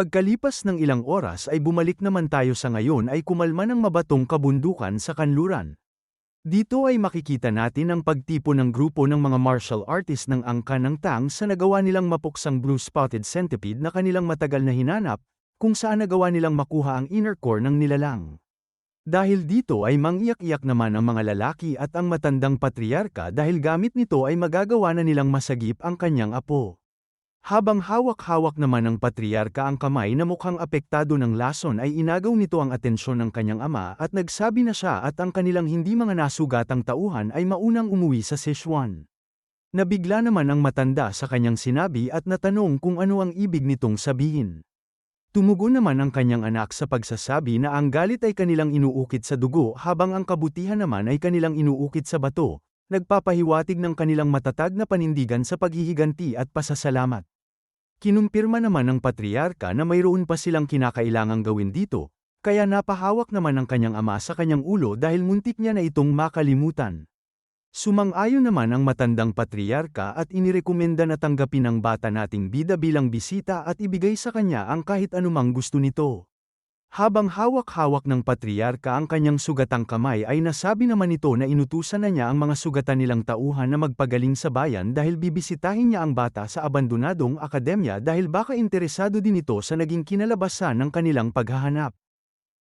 Pagkalipas ng ilang oras ay bumalik naman tayo sa ngayon ay kumalma ng mabatong kabundukan sa kanluran. Dito ay makikita natin ang pagtipon ng grupo ng mga martial artist ng angkan ng Tang sa nagawa nilang mapuksang blue-spotted centipede na kanilang matagal na hinanap, kung saan nagawa nilang makuha ang inner core ng nilalang. Dahil dito ay mangiyak-iyak naman ang mga lalaki at ang matandang patriarka dahil gamit nito ay magagawa na nilang masagip ang kanyang apo. Habang hawak-hawak naman ng patriarka ang kamay na mukhang apektado ng lason ay inagaw nito ang atensyon ng kanyang ama at nagsabi na siya at ang kanilang hindi mga nasugatang tauhan ay maunang umuwi sa Sichuan. Nabigla naman ang matanda sa kanyang sinabi at natanong kung ano ang ibig nitong sabihin. Tumugon naman ang kanyang anak sa pagsasabi na ang galit ay kanilang inuukit sa dugo habang ang kabutihan naman ay kanilang inuukit sa bato, nagpapahiwatig ng kanilang matatag na panindigan sa paghihiganti at pasasalamat. Kinumpirma naman ng patriarka na mayroon pa silang kinakailangang gawin dito, kaya napahawak naman ang kanyang ama sa kanyang ulo dahil muntik niya na itong makalimutan. Sumang-ayon naman ang matandang patriarka at inirekomenda na tanggapin ang bata nating bida bilang bisita at ibigay sa kanya ang kahit anumang gusto nito. Habang hawak-hawak ng patriarka ang kanyang sugatang kamay ay nasabi naman ito na inutusan na niya ang mga sugatan nilang tauhan na magpagaling sa bayan dahil bibisitahin niya ang bata sa abandonadong akademya dahil baka interesado din ito sa naging kinalabasan ng kanilang paghahanap.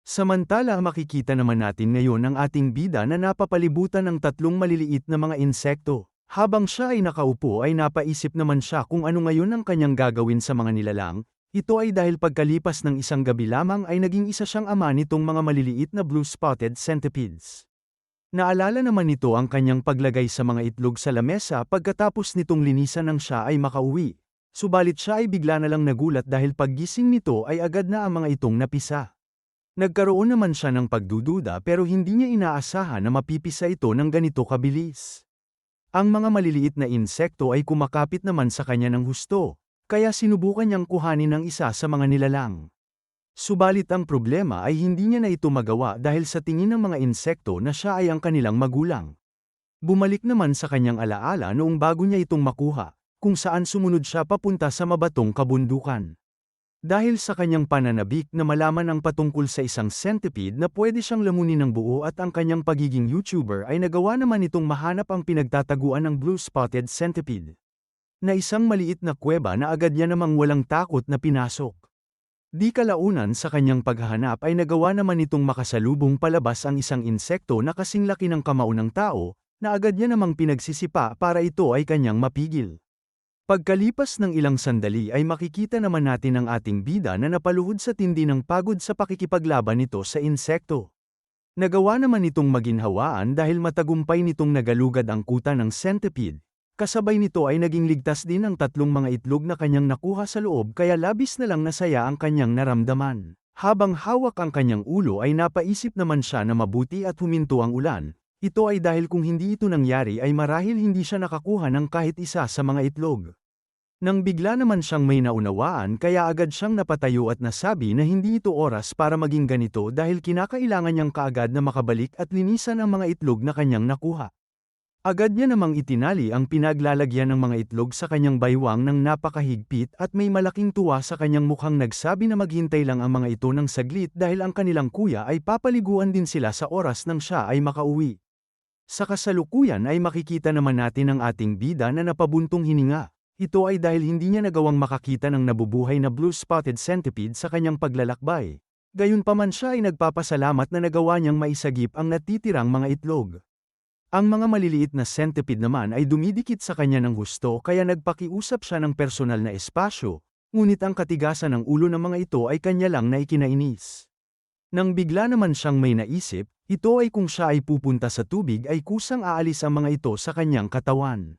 Samantala makikita naman natin ngayon ang ating bida na napapalibutan ng tatlong maliliit na mga insekto. Habang siya ay nakaupo ay napaisip naman siya kung ano ngayon ang kanyang gagawin sa mga nilalang. Ito ay dahil pagkalipas ng isang gabi lamang ay naging isa siyang ama nitong mga maliliit na blue-spotted centipedes. Naalala naman nito ang kanyang paglagay sa mga itlog sa lamesa pagkatapos nitong linisan ng siya ay makauwi. Subalit siya ay bigla na lang nagulat dahil paggising nito ay agad na ang mga itong napisa. Nagkaroon naman siya ng pagdududa pero hindi niya inaasahan na mapipisa ito ng ganito kabilis. Ang mga maliliit na insekto ay kumakapit naman sa kanya ng husto. Kaya sinubukan niyang kuhanin ang isa sa mga nilalang. Subalit ang problema ay hindi niya na ito magawa dahil sa tingin ng mga insekto na siya ay ang kanilang magulang. Bumalik naman sa kanyang alaala noong bago niya itong makuha, kung saan sumunod siya papunta sa mabatong kabundukan. Dahil sa kanyang pananabik na malaman ang patungkol sa isang centipede na pwede siyang lamunin ng buo at ang kanyang pagiging YouTuber ay nagawa naman itong mahanap ang pinagtataguan ng blue-spotted centipede. Na isang maliit na kuweba na agad niya namang walang takot na pinasok. Di kalaunan sa kanyang paghahanap ay nagawa naman itong makasalubong palabas ang isang insekto na kasing laki ng kamao ng tao, na agad niya namang pinagsisipa para ito ay kanyang mapigil. Pagkalipas ng ilang sandali ay makikita naman natin ang ating bida na napaluhod sa tindi ng pagod sa pakikipaglaban nito sa insekto. Nagawa naman itong maginhawaan dahil matagumpay nitong nagalugad ang kuta ng centipede. Kasabay nito ay naging ligtas din ang tatlong mga itlog na kanyang nakuha sa loob kaya labis na lang nasaya ang kanyang naramdaman. Habang hawak ang kanyang ulo ay napaisip naman siya na mabuti at huminto ang ulan. Ito ay dahil kung hindi ito nangyari ay marahil hindi siya nakakuha ng kahit isa sa mga itlog. Nang bigla naman siyang may naunawaan kaya agad siyang napatayo at nasabi na hindi ito oras para maging ganito dahil kinakailangan niyang kaagad na makabalik at linisan ang mga itlog na kanyang nakuha. Agad niya namang itinali ang pinaglalagyan ng mga itlog sa kanyang baywang ng napakahigpit at may malaking tuwa sa kanyang mukhang nagsabi na maghintay lang ang mga ito ng saglit dahil ang kanilang kuya ay papaliguan din sila sa oras nang siya ay makauwi. Sa kasalukuyan ay makikita naman natin ang ating bida na napabuntong hininga. Ito ay dahil hindi niya nagawang makakita ng nabubuhay na blue-spotted centipede sa kanyang paglalakbay. Gayunpaman siya ay nagpapasalamat na nagawa niyang maisagip ang natitirang mga itlog. Ang mga maliliit na centipede naman ay dumidikit sa kanya ng husto kaya nagpakiusap siya ng personal na espasyo, ngunit ang katigasan ng ulo ng mga ito ay kanya lang na ikinainis. Nang bigla naman siyang may naisip, ito ay kung siya ay pupunta sa tubig ay kusang aalis ang mga ito sa kanyang katawan.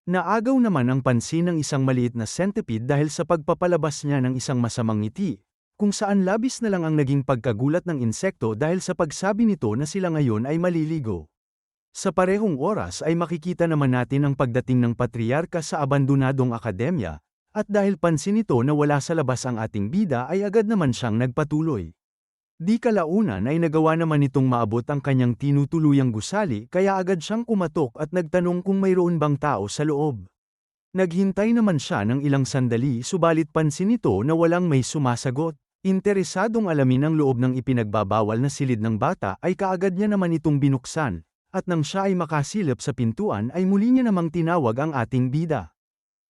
Naagaw naman ang pansin ng isang maliit na centipede dahil sa pagpapalabas niya ng isang masamang ngiti, kung saan labis na lang ang naging pagkagulat ng insekto dahil sa pagsabi nito na sila ngayon ay maliligo. Sa parehong oras ay makikita naman natin ang pagdating ng patriarka sa abandonadong akademya, at dahil pansin nito na wala sa labas ang ating bida ay agad naman siyang nagpatuloy. Di kalaunan ay nagawa naman nitong maabot ang kanyang tinutuluyang gusali kaya agad siyang kumatok at nagtanong kung mayroon bang tao sa loob. Naghintay naman siya ng ilang sandali subalit pansin nito na walang may sumasagot. Interesadong alamin ang loob ng ipinagbabawal na silid ng bata ay kaagad niya naman itong binuksan, at nang siya ay makasilip sa pintuan ay muli niya namang tinawag ang ating bida.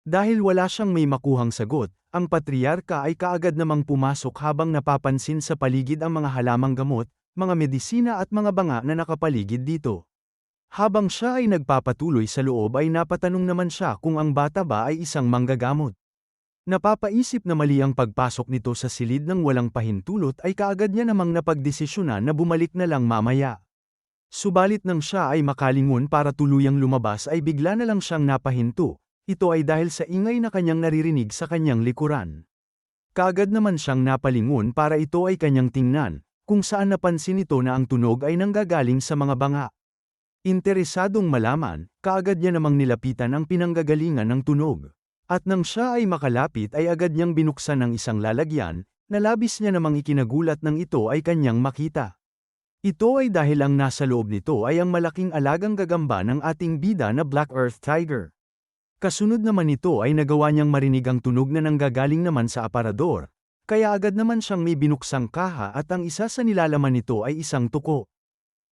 Dahil wala siyang may makuhang sagot, ang patriarka ay kaagad namang pumasok habang napapansin sa paligid ang mga halamang gamot, mga medisina at mga banga na nakapaligid dito. Habang siya ay nagpapatuloy sa loob ay napatanong naman siya kung ang bata ba ay isang manggagamot. Napapaisip na mali ang pagpasok nito sa silid ng walang pahintulot ay kaagad niya namang napagdesisyonan na bumalik na lang mamaya. Subalit nang siya ay makalingon para tuluyang lumabas ay bigla na lang siyang napahinto, ito ay dahil sa ingay na kanyang naririnig sa kanyang likuran. Kaagad naman siyang napalingon para ito ay kanyang tingnan, kung saan napansin ito na ang tunog ay nanggagaling sa mga banga. Interesadong malaman, kaagad niya namang nilapitan ang pinanggagalingan ng tunog. At nang siya ay makalapit ay agad niyang binuksan ang isang lalagyan, na labis niya namang ikinagulat ng ito ay kanyang makita. Ito ay dahil ang nasa loob nito ay ang malaking alagang gagamba ng ating bida na Black Earth Tiger. Kasunod naman nito ay nagawa niyang marinig ang tunog na nanggagaling naman sa aparador, kaya agad naman siyang may binuksang kaha at ang isa sa nilalaman nito ay isang tuko.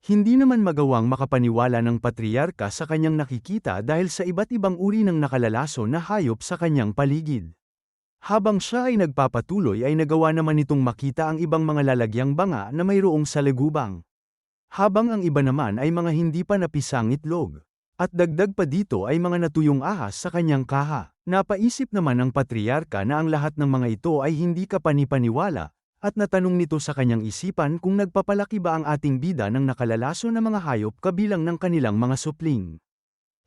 Hindi naman magawang makapaniwala ng patriarka sa kanyang nakikita dahil sa iba't ibang uri ng nakalalason na hayop sa kanyang paligid. Habang siya ay nagpapatuloy ay nagawa naman nitong makita ang ibang mga lalagyang banga na mayroong sa legubang. Habang ang iba naman ay mga hindi pa napisang itlog. At dagdag pa dito ay mga natuyong ahas sa kanyang kaha. Napaisip naman ang patriarka na ang lahat ng mga ito ay hindi kapanipaniwala, at natanong nito sa kanyang isipan kung nagpapalaki ba ang ating bida ng nakalalaso na mga hayop kabilang ng kanilang mga supling.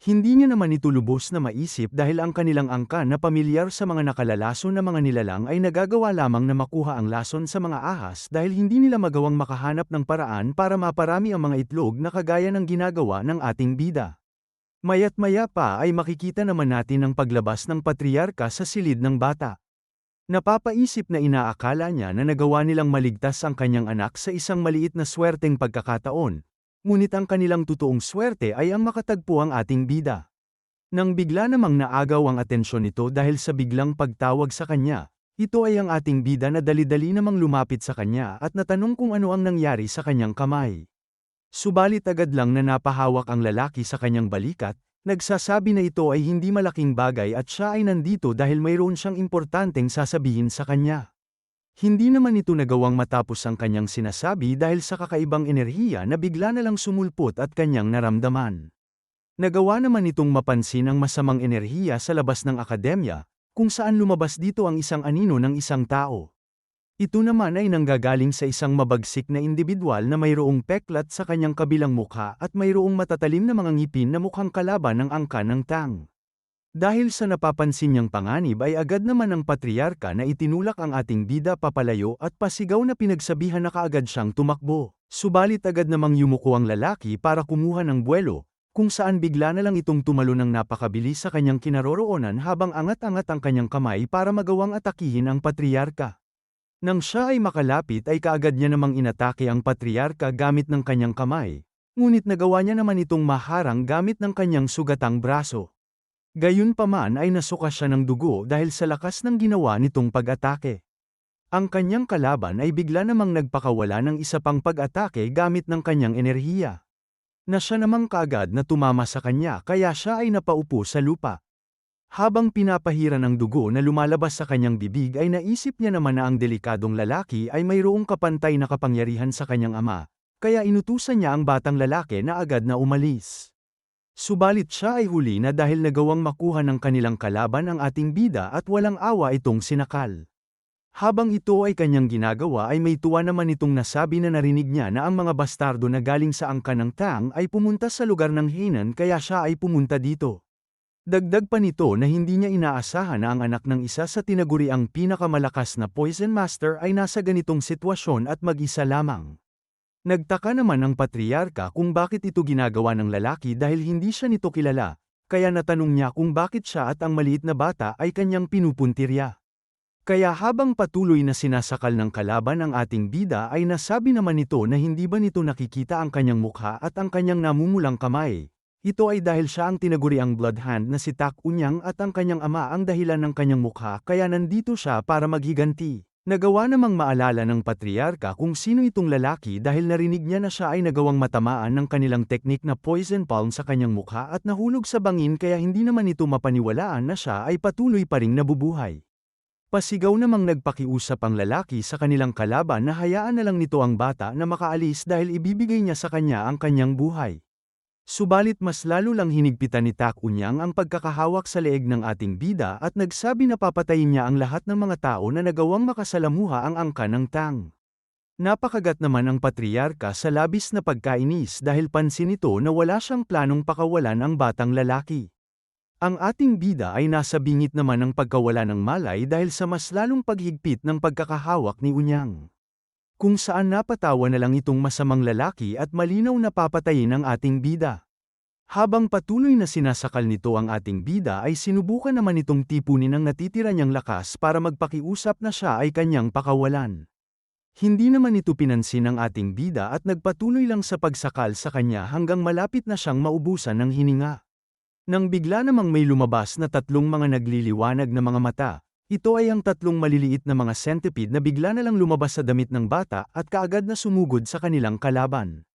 Hindi niya naman ito lubos na maisip dahil ang kanilang angkan na pamilyar sa mga nakalalaso na mga nilalang ay nagagawa lamang na makuha ang lason sa mga ahas dahil hindi nila magawang makahanap ng paraan para maparami ang mga itlog na kagaya ng ginagawa ng ating bida. Maya't maya pa ay makikita naman natin ang paglabas ng patriarka sa silid ng bata. Napapaisip na inaakala niya na nagawa nilang maligtas ang kanyang anak sa isang maliit na swerteng pagkakataon, ngunit ang kanilang totoong swerte ay ang makatagpo ang ating bida. Nang bigla namang naagaw ang atensyon nito dahil sa biglang pagtawag sa kanya, ito ay ang ating bida na dali-dali namang lumapit sa kanya at natanong kung ano ang nangyari sa kanyang kamay. Subalit agad lang na napahawak ang lalaki sa kanyang balikat, nagsasabi na ito ay hindi malaking bagay at siya ay nandito dahil mayroon siyang importanteng sasabihin sa kanya. Hindi naman ito nagawang matapos ang kanyang sinasabi dahil sa kakaibang enerhiya na bigla na lang sumulpot at kanyang naramdaman. Nagawa naman itong mapansin ang masamang enerhiya sa labas ng akademya, kung saan lumabas dito ang isang anino ng isang tao. Ito naman ay nanggagaling sa isang mabagsik na individual na mayroong peklat sa kanyang kabilang mukha at mayroong matatalim na mga ngipin na mukhang kalaban ng angkan ng Tang. Dahil sa napapansin niyang panganib ay agad naman ang patriarka na itinulak ang ating bida papalayo at pasigaw na pinagsabihan na kaagad siyang tumakbo. Subalit agad namang yumuko ang lalaki para kumuha ng buwelo, kung saan bigla na lang itong tumalo ng napakabilis sa kanyang kinaroroonan habang angat-angat ang kanyang kamay para magawang atakihin ang patriarka. Nang siya ay makalapit ay kaagad niya namang inatake ang patriarka gamit ng kanyang kamay, ngunit nagawa niya naman itong maharang gamit ng kanyang sugatang braso. Gayunpaman ay nasuka siya ng dugo dahil sa lakas ng ginawa nitong pag-atake. Ang kanyang kalaban ay bigla namang nagpakawala ng isa pang pag-atake gamit ng kanyang enerhiya. Na siya namang kaagad na tumama sa kanya kaya siya ay napaupo sa lupa. Habang pinapahiran ang dugo na lumalabas sa kanyang bibig ay naisip niya naman na ang delikadong lalaki ay mayroong kapantay na kapangyarihan sa kanyang ama, kaya inutusan niya ang batang lalaki na agad na umalis. Subalit siya ay huli na dahil nagawang makuha ng kanilang kalaban ang ating bida at walang awa itong sinakal. Habang ito ay kanyang ginagawa ay may tuwa naman itong nasabi na narinig niya na ang mga bastardo na galing sa angkan ng Tang ay pumunta sa lugar ng Hainan kaya siya ay pumunta dito. Dagdag pa nito na hindi niya inaasahan na ang anak ng isa sa tinaguriang pinakamalakas na Poison Master ay nasa ganitong sitwasyon at mag-isa lamang. Nagtaka naman ang patriarka kung bakit ito ginagawa ng lalaki dahil hindi siya nito kilala, kaya natanong niya kung bakit siya at ang maliit na bata ay kanyang pinupuntirya. Kaya habang patuloy na sinasakal ng kalaban ang ating bida ay nasabi naman nito na hindi ba nito nakikita ang kanyang mukha at ang kanyang namumulang kamay. Ito ay dahil siya ang tinaguriang blood hand na si Tak Unyang at ang kanyang ama ang dahilan ng kanyang mukha kaya nandito siya para maghiganti. Nagawa namang maalala ng patriarka kung sino itong lalaki dahil narinig niya na siya ay nagawang matamaan ng kanilang teknik na poison palm sa kanyang mukha at nahulog sa bangin kaya hindi naman ito mapaniwalaan na siya ay patuloy pa ring nabubuhay. Pasigaw namang nagpakiusap ang lalaki sa kanilang kalaban na hayaan na lang nito ang bata na makaalis dahil ibibigay niya sa kanya ang kanyang buhay. Subalit mas lalo lang hinigpitan ni Tak Unyang ang pagkakahawak sa leeg ng ating bida at nagsabi na papatayin niya ang lahat ng mga tao na nagawang makasalamuha ang angka ng Tang. Napakagat naman ang patriarka sa labis na pagkainis dahil pansin nito na wala siyang planong pakawalan ang batang lalaki. Ang ating bida ay nasa bingit naman ng pagkawala ng malay dahil sa mas lalong paghigpit ng pagkakahawak ni Unyang. Kung saan napatawa na lang itong masamang lalaki at malinaw na papatayin ang ating bida. Habang patuloy na sinasakal nito ang ating bida ay sinubukan naman itong tipunin ang natitira niyang lakas para magpakiusap na siya ay kanyang pakawalan. Hindi naman ito pinansin ng ating bida at nagpatuloy lang sa pagsakal sa kanya hanggang malapit na siyang maubusan ng hininga. Nang bigla namang may lumabas na tatlong mga nagliliwanag na mga mata. Ito ay ang tatlong maliliit na mga centipede na bigla na lang lumabas sa damit ng bata at kaagad na sumugod sa kanilang kalaban.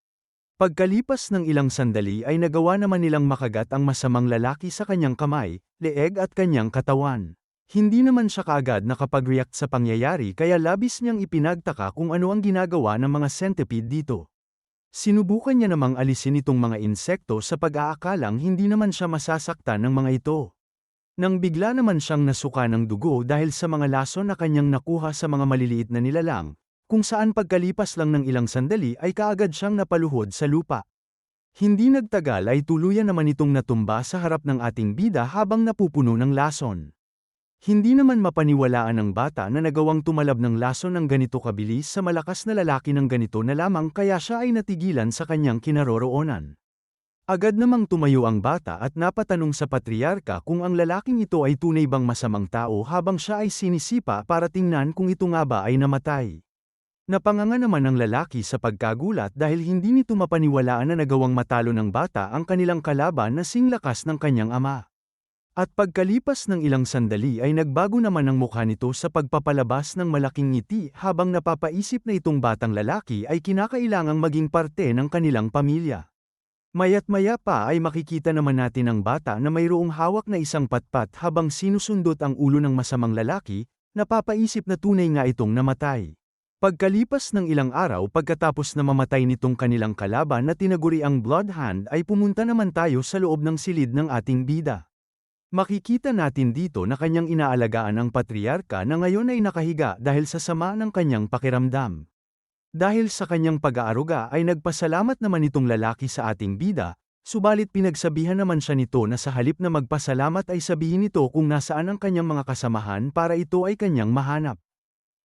Pagkalipas ng ilang sandali ay nagawa naman nilang makagat ang masamang lalaki sa kanyang kamay, leeg at kanyang katawan. Hindi naman siya kaagad nakapag-react sa pangyayari kaya labis niyang ipinagtaka kung ano ang ginagawa ng mga centipede dito. Sinubukan niya namang alisin itong mga insekto sa pag-aakalang hindi naman siya masasaktan ng mga ito. Nang bigla naman siyang nasuka ng dugo dahil sa mga lason na kanyang nakuha sa mga maliliit na nilalang, kung saan pagkalipas lang ng ilang sandali ay kaagad siyang napaluhod sa lupa. Hindi nagtagal ay tuluyan naman itong natumba sa harap ng ating bida habang napupuno ng lason. Hindi naman mapaniwalaan ng bata na nagawang tumalab ng lason ng ganito kabilis sa malakas na lalaki ng ganito na lamang kaya siya ay natigilan sa kanyang kinaroroonan. Agad namang tumayo ang bata at napatanong sa patriarka kung ang lalaking ito ay tunay bang masamang tao habang siya ay sinisipa para tingnan kung ito nga ba ay namatay. Napanganga naman ang lalaki sa pagkagulat dahil hindi nito mapaniwalaan na nagawang matalo ng bata ang kanilang kalaban na singlakas ng kanyang ama. At pagkalipas ng ilang sandali ay nagbago naman ang mukha nito sa pagpapalabas ng malaking ngiti habang napapaisip na itong batang lalaki ay kinakailangang maging parte ng kanilang pamilya. Maya't maya pa ay makikita naman natin ang bata na mayroong hawak na isang patpat habang sinusundot ang ulo ng masamang lalaki, napapaisip na tunay nga itong namatay. Pagkalipas ng ilang araw pagkatapos na mamatay nitong kanilang kalaban na tinaguri ang Blood Hand ay pumunta naman tayo sa loob ng silid ng ating bida. Makikita natin dito na kanyang inaalagaan ang patriarka na ngayon ay nakahiga dahil sa sama ng kanyang pakiramdam. Dahil sa kanyang pag-aaruga ay nagpasalamat naman itong lalaki sa ating bida, subalit pinagsabihan naman siya nito na sa halip na magpasalamat ay sabihin nito kung nasaan ang kanyang mga kasamahan para ito ay kanyang mahanap.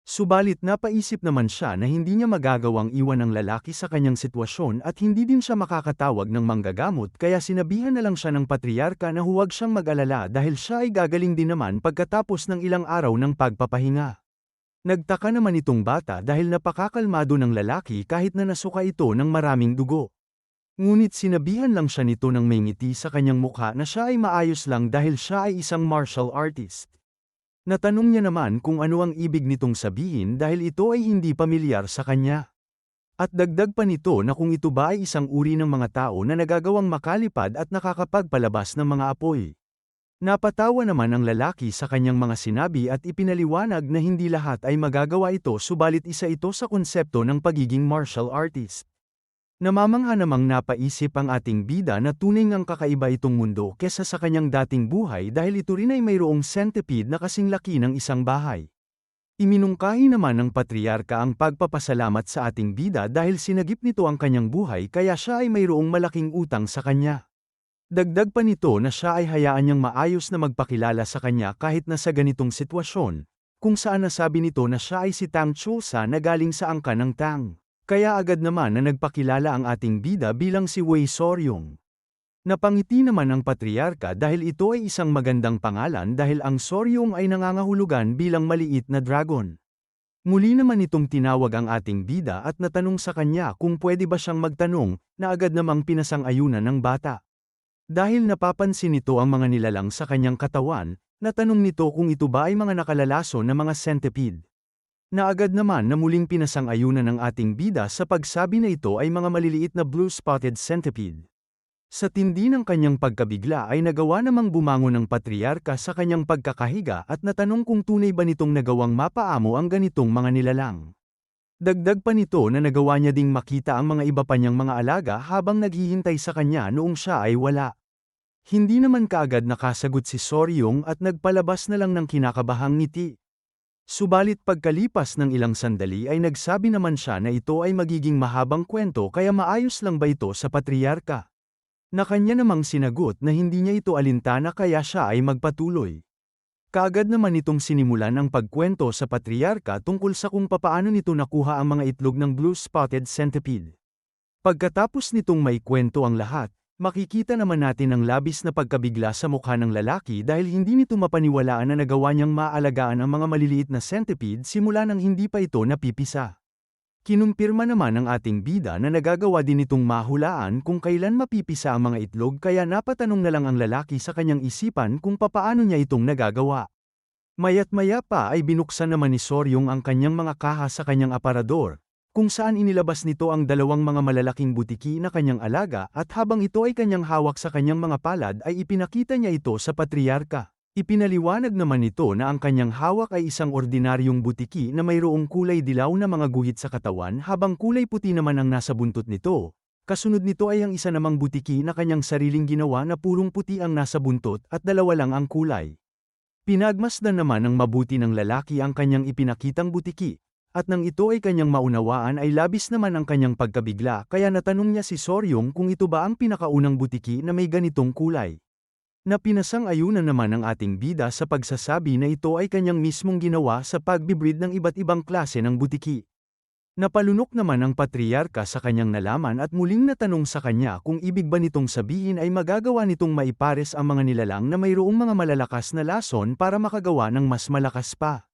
Subalit napaisip naman siya na hindi niya magagawang iwan ang lalaki sa kanyang sitwasyon at hindi din siya makakatawag ng manggagamot kaya sinabihan na lang siya ng patriarka na huwag siyang mag-alala dahil siya ay gagaling din naman pagkatapos ng ilang araw ng pagpapahinga. Nagtaka naman itong bata dahil napakakalmado ng lalaki kahit na nasuka ito ng maraming dugo. Ngunit sinabihan lang siya nito ng may ngiti sa kanyang mukha na siya ay maayos lang dahil siya ay isang martial artist. Natanong niya naman kung ano ang ibig nitong sabihin dahil ito ay hindi pamilyar sa kanya. At dagdag pa nito na kung ito ba ay isang uri ng mga tao na nagagawang makalipad at nakakapagpalabas ng mga apoy. Napatawa naman ang lalaki sa kanyang mga sinabi at ipinaliwanag na hindi lahat ay magagawa ito subalit isa ito sa konsepto ng pagiging martial artist. Namamangha namang napaisip ang ating bida na tunay ngang kakaiba itong mundo kesa sa kanyang dating buhay dahil ito rin ay mayroong centipede na kasing laki ng isang bahay. Iminungkahi naman ng patriarka ang pagpapasalamat sa ating bida dahil sinagip nito ang kanyang buhay kaya siya ay mayroong malaking utang sa kanya. Dagdag pa nito na siya ay hayaan niyang maayos na magpakilala sa kanya kahit na sa ganitong sitwasyon, kung saan nasabi nito na siya ay si Tang Chulsa na galing sa angka ng Tang. Kaya agad naman na nagpakilala ang ating bida bilang si Wei Soryong. Napangiti naman ang patriarka dahil ito ay isang magandang pangalan dahil ang Soryong ay nangangahulugan bilang maliit na dragon. Muli naman itong tinawag ang ating bida at natanong sa kanya kung pwede ba siyang magtanong, na agad namang pinasang-ayunan ng bata. Dahil napapansin nito ang mga nilalang sa kanyang katawan, natanong nito kung ito ba ay mga nakalalaso na mga centipede. Naagad naman na muling pinasang-ayunan ng ating bida sa pagsabi na ito ay mga maliliit na blue-spotted centipede. Sa tindi ng kanyang pagkabigla ay nagawa namang bumangon ng patriarka sa kanyang pagkakahiga at natanong kung tunay ba nitong nagawang mapaamo ang ganitong mga nilalang. Dagdag pa nito na nagawa niya ding makita ang mga iba pa niyang mga alaga habang naghihintay sa kanya noong siya ay wala. Hindi naman kaagad nakasagot si Soryong at nagpalabas na lang ng kinakabahang ngiti. Subalit pagkalipas ng ilang sandali ay nagsabi naman siya na ito ay magiging mahabang kwento kaya maayos lang ba ito sa patriarka. Na kanya namang sinagot na hindi niya ito alintana kaya siya ay magpatuloy. Kaagad naman itong sinimulan ang pagkwento sa patriarka tungkol sa kung papaano nito nakuha ang mga itlog ng blue-spotted centipede. Pagkatapos nitong maikwento ang lahat, makikita naman natin ang labis na pagkabigla sa mukha ng lalaki dahil hindi nito mapaniwalaan na nagawa niyang maalagaan ang mga maliliit na centipede simula nang hindi pa ito napipisa. Kinumpirma naman ng ating bida na nagagawa din itong mahulaan kung kailan mapipisa ang mga itlog kaya napatanong na lang ang lalaki sa kanyang isipan kung papaano niya itong nagagawa. Maya't maya pa ay binuksan naman ni Soryong ang kanyang mga kaha sa kanyang aparador, kung saan inilabas nito ang dalawang mga malalaking butiki na kanyang alaga at habang ito ay kanyang hawak sa kanyang mga palad ay ipinakita niya ito sa patriarka. Ipinaliwanag naman nito na ang kanyang hawak ay isang ordinaryong butiki na mayroong kulay dilaw na mga guhit sa katawan habang kulay puti naman ang nasa buntot nito. Kasunod nito ay ang isa namang butiki na kanyang sariling ginawa na purong puti ang nasa buntot at dalawa lang ang kulay. Pinagmasdan naman ng mabuti ng lalaki ang kanyang ipinakitang butiki, at nang ito ay kanyang maunawaan ay labis naman ang kanyang pagkabigla kaya natanong niya si Soryong kung ito ba ang pinakaunang butiki na may ganitong kulay. Na pinasang-ayunan naman ng ating bida sa pagsasabi na ito ay kanyang mismong ginawa sa pagbibreed ng iba't ibang klase ng butiki. Napalunok naman ang patriarka sa kanyang nalaman at muling natanong sa kanya kung ibig ba nitong sabihin ay magagawa nitong maipares ang mga nilalang na mayroong mga malalakas na lason para makagawa ng mas malakas pa.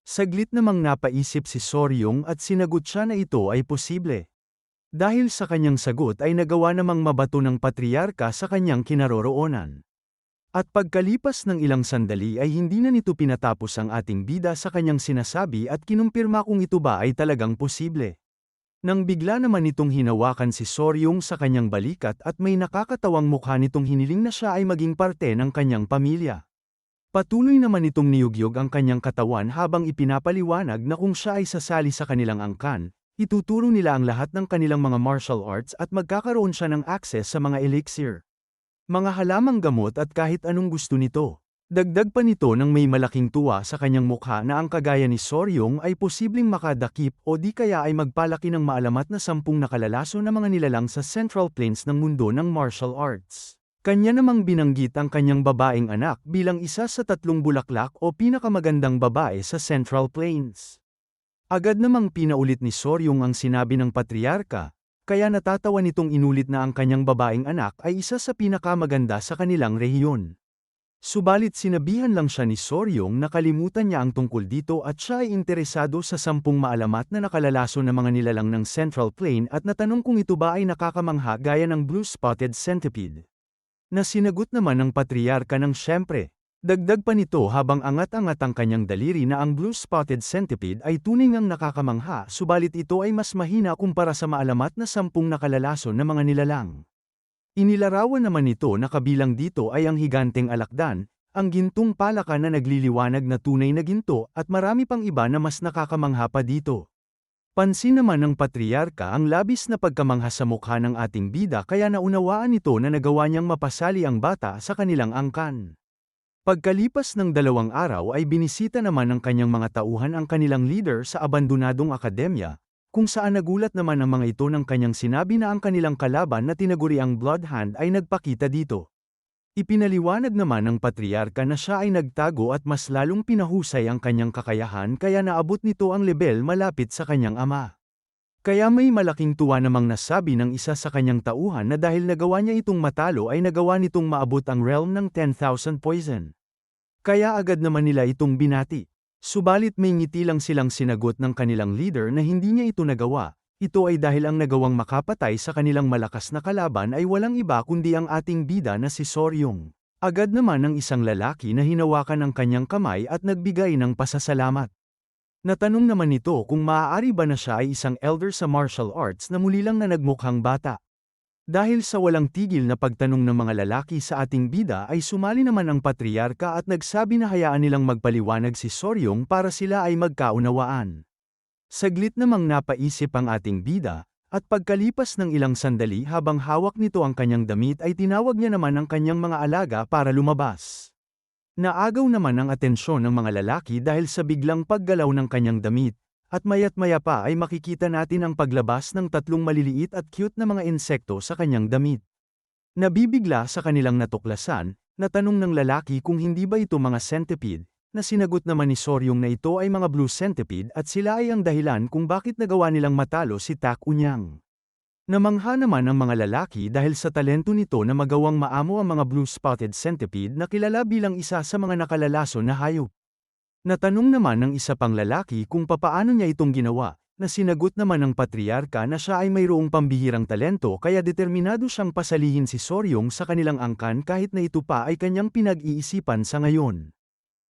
Saglit namang napaisip si Soryong at sinagot siya na ito ay posible. Dahil sa kanyang sagot ay nagawa namang mabato ng patriarka sa kanyang kinaroroonan. At pagkalipas ng ilang sandali ay hindi na nito pinatapos ang ating bida sa kanyang sinasabi at kinumpirma kung ito ba ay talagang posible. Nang bigla naman nitong hinawakan si Soryong sa kanyang balikat at may nakakatawang mukha nitong hiniling na siya ay maging parte ng kanyang pamilya. Patuloy naman nitong niyugyog ang kanyang katawan habang ipinapaliwanag na kung siya ay sasali sa kanilang angkan, ituturo nila ang lahat ng kanilang mga martial arts at magkakaroon siya ng access sa mga elixir, mga halamang gamot at kahit anong gusto nito. Dagdag pa nito nang may malaking tuwa sa kanyang mukha na ang kagaya ni Soryong ay posibleng makadakip o di kaya ay magpalaki ng maalamat na 10 nakalalaso na mga nilalang sa Central Plains ng mundo ng martial arts. Kanya namang binanggit ang kanyang babaeng anak bilang isa sa 3 bulaklak o pinakamagandang babae sa Central Plains. Agad namang pinaulit ni Soryong ang sinabi ng patriarka, kaya natatawa nitong inulit na ang kanyang babaeng anak ay isa sa pinakamaganda sa kanilang rehiyon. Subalit sinabihan lang siya ni Soryong na kalimutan niya ang tungkol dito at siya ay interesado sa 10 maalamat na nakalalaso na mga nilalang ng Central Plain at natanong kung ito ba ay nakakamangha gaya ng blue-spotted centipede. Na sinagot naman ng patriarka ng siyempre. Dagdag pa nito habang angat-angat ang kanyang daliri na ang blue-spotted centipede ay tunay ngang nakakamangha subalit ito ay mas mahina kumpara sa maalamat na 10 nakalalason na mga nilalang. Inilarawan naman nito na kabilang dito ay ang higanteng alakdan, ang gintong palaka na nagliliwanag na tunay na ginto at marami pang iba na mas nakakamangha pa dito. Pansin naman ng patriarka ang labis na pagkamangha sa mukha ng ating bida kaya naunawaan nito na nagawa niyang mapasali ang bata sa kanilang angkan. Pagkalipas ng 2 araw ay binisita naman ng kanyang mga tauhan ang kanilang leader sa abandonadong akademya, kung saan nagulat naman ang mga ito ng kanyang sinabi na ang kanilang kalaban na tinaguriang Bloodhand ay nagpakita dito. Ipinaliwanag naman ng patriarka na siya ay nagtago at mas lalong pinahusay ang kanyang kakayahan kaya naabot nito ang lebel malapit sa kanyang ama. Kaya may malaking tuwa namang nasabi ng isa sa kanyang tauhan na dahil nagawa niya itong matalo ay nagawa nitong maabot ang realm ng 10,000 poison. Kaya agad naman nila itong binati. Subalit may ngiti lang silang sinagot ng kanilang leader na hindi niya ito nagawa, Ito ay dahil ang nagawang makapatay sa kanilang malakas na kalaban ay walang iba kundi ang ating bida na si Soryong. Agad naman ang isang lalaki na hinawakan ang kanyang kamay at nagbigay ng pasasalamat. Natanong naman nito kung maaari ba na siya ay isang elder sa martial arts na muli lang na nagmukhang bata. Dahil sa walang tigil na pagtanong ng mga lalaki sa ating bida ay sumali naman ang patriarka at nagsabi na hayaan nilang magpaliwanag si Soryong para sila ay magkaunawaan. Saglit namang napaisip ang ating bida, at pagkalipas ng ilang sandali habang hawak nito ang kanyang damit ay tinawag niya naman ang kanyang mga alaga para lumabas. Naagaw naman ang atensyon ng mga lalaki dahil sa biglang paggalaw ng kanyang damit, at maya't maya pa ay makikita natin ang paglabas ng tatlong maliliit at cute na mga insekto sa kanyang damit. Nabibigla sa kanilang natuklasan, natanong ng lalaki kung hindi ba ito mga centipede, na sinagot naman ni Soryong na ito ay mga blue centipede at sila ay ang dahilan kung bakit nagawa nilang matalo si Tak Unyang. Namangha naman ang mga lalaki dahil sa talento nito na magawang maamo ang mga blue-spotted centipede na kilala bilang isa sa mga nakalalason na hayop. Natanong naman ng isa pang lalaki kung papaano niya itong ginawa, na sinagot naman ng patriarka na siya ay mayroong pambihirang talento kaya determinado siyang pasalihin si Soryong sa kanilang angkan kahit na ito pa ay kanyang pinag-iisipan sa ngayon.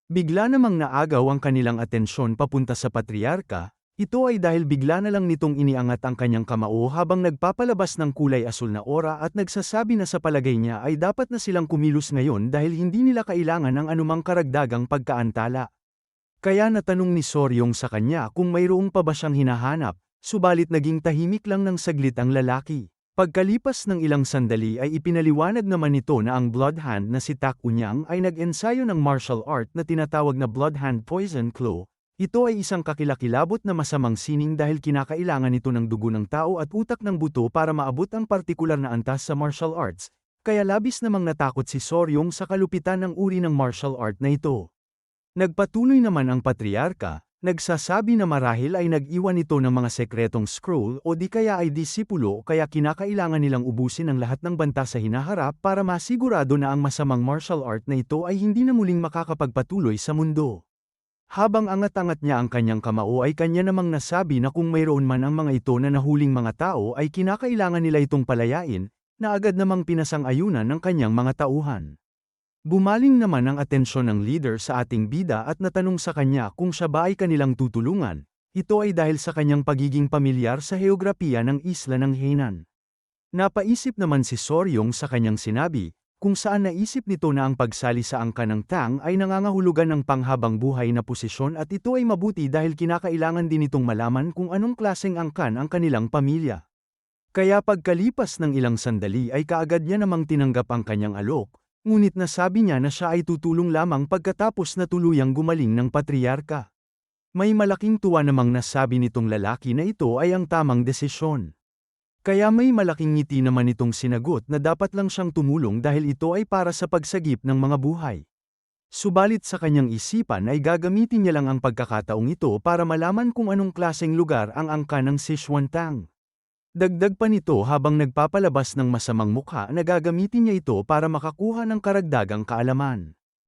Bigla namang naagaw ang kanilang atensyon papunta sa patriarka, ito ay dahil bigla na lang nitong iniangat ang kanyang kamao habang nagpapalabas ng kulay asul na aura at nagsasabi na sa palagay niya ay dapat na silang kumilos ngayon dahil hindi nila kailangan ng anumang karagdagang pagkaantala. Kaya natanong ni Soryong sa kanya kung mayroong pa ba siyang hinahanap, subalit naging tahimik lang ng saglit ang lalaki. Pagkalipas ng ilang sandali ay ipinaliwanag naman nito na ang Blood Hand na si Tak Unyang ay nag-ensayo ng martial art na tinatawag na Blood Hand Poison Claw. Ito ay isang kakilakilabot na masamang sining dahil kinakailangan ito ng dugo ng tao at utak ng buto para maabot ang partikular na antas sa martial arts, kaya labis namang natakot si Soryong sa kalupitan ng uri ng martial art na ito. Nagpatuloy naman ang patriarka, nagsasabi na marahil ay nag-iwan ito ng mga sekretong scroll o di kaya ay disipulo kaya kinakailangan nilang ubusin ang lahat ng banta sa hinaharap para masigurado na ang masamang martial art na ito ay hindi na muling makakapagpatuloy sa mundo. Habang angat-angat niya ang kanyang kamao ay kanya namang nasabi na kung mayroon man ang mga ito na nahuling mga tao ay kinakailangan nila itong palayain, na agad namang pinasang-ayunan ng kanyang mga tauhan. Bumaling naman ang atensyon ng leader sa ating bida at natanong sa kanya kung siya ba ay kanilang tutulungan. Ito ay dahil sa kanyang pagiging pamilyar sa heograpiya ng isla ng Hainan. Napaisip naman si Soryong sa kanyang sinabi, kung saan naisip nito na ang pagsali sa angka ng Tang ay nangangahulugan ng panghabang buhay na posisyon at ito ay mabuti dahil kinakailangan din itong malaman kung anong klaseng angkan ang kanilang pamilya. Kaya pagkalipas ng ilang sandali ay kaagad niya namang tinanggap ang kanyang alok, ngunit nasabi niya na siya ay tutulong lamang pagkatapos na tuluyang gumaling ng patriarka. May malaking tuwa namang nasabi nitong lalaki na ito ay ang tamang desisyon. Kaya may malaking ngiti naman itong sinagot na dapat lang siyang tumulong dahil ito ay para sa pagsagip ng mga buhay. Subalit sa kanyang isipan ay gagamitin niya lang ang pagkakataong ito para malaman kung anong klaseng lugar ang angka ng Sichuantang. Dagdag pa nito habang nagpapalabas ng masamang mukha na gagamitin niya ito para makakuha ng karagdagang kaalaman.